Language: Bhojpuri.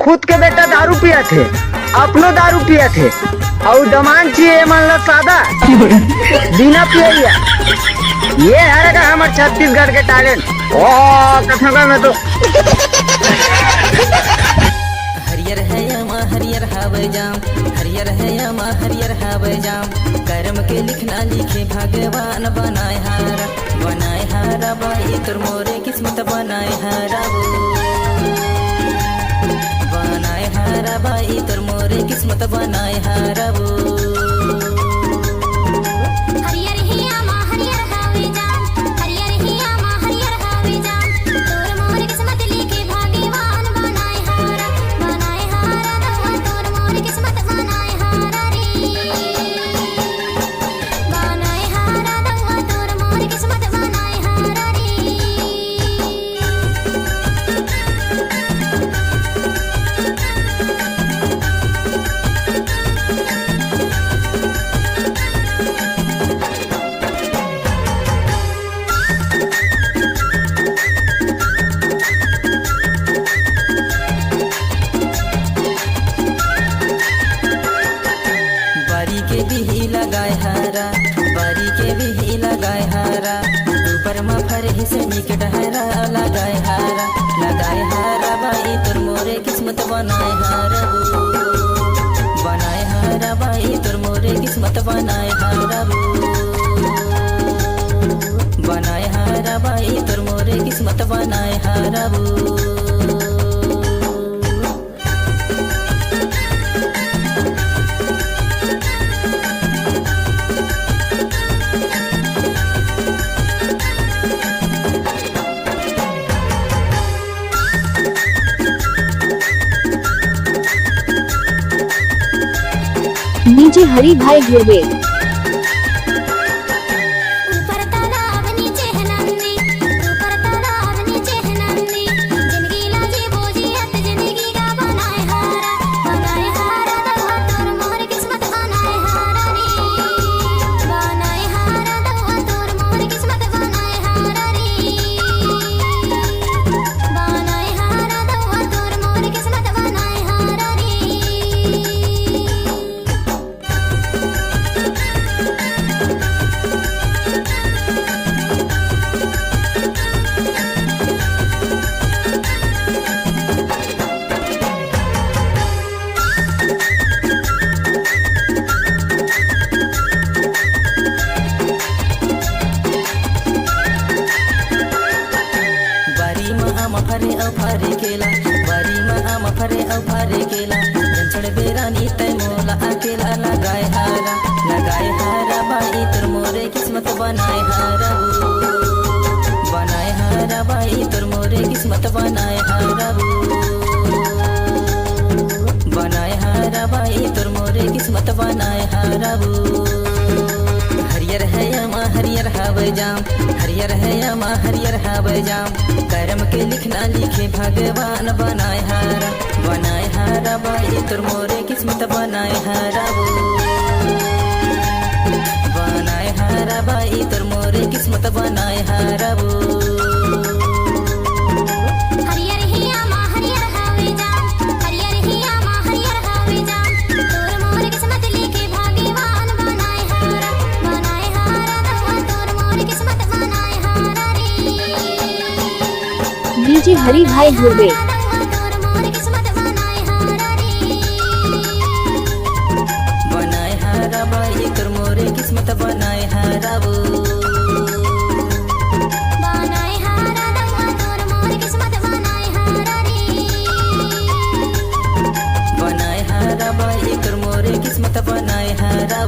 खुद के बेटा दारू पिया थे, अपनो दारू पिया थे और दमान चाहिए मान लो सादा बिना पिया। ये है का हमारे छत्तीसगढ़ के टैलेंट। ओ कथा में तो हरियर है यमा हरियर हावे जाम, हरियर है यमा हरियर हावे जाम। कर्म के लिखना लिखे भगवान बनाए हारा बाई तुर मोरे किस्मत बनाए हारा बाई तुर मोरे किस्मत बनाए हारा बारी के भी लगाए हारा ऊपर मा फरही से निकट हरा लगाए हारा बाई तुर मोरे किस्मत बनाए हारा बाई तुर मोरे किस्मत बनाए हारा बाई तुर मोरे किस्मत बनाए हारा नीचे हरी भाई गिरवे फरे केला जंचड़ बेरानी तय मोला अकेला लगाए हारा बाई तुर मोरे किस्मत बनाए हारा बाई तुर मोरे किस्मत बनाए हारा बाई तुर मोरे किस्मत बनाए हारा हरियर है यमा हरियर हावे जाम, हरियर है यमा हरियर हावे जाम। कर्म के लिखना लिखे भगवान बनाए हारा बाई तुर मोरे किस्मत बनाए हारा बाई तुर मोरे किस्मत बनाए हारा नीचे हरी भाई गिरवे बनाए हारा बाई तुर मोरे किस्मत बनाए हारा बनाए हारा बाई तुर मोरे किस्मत बनाए हारा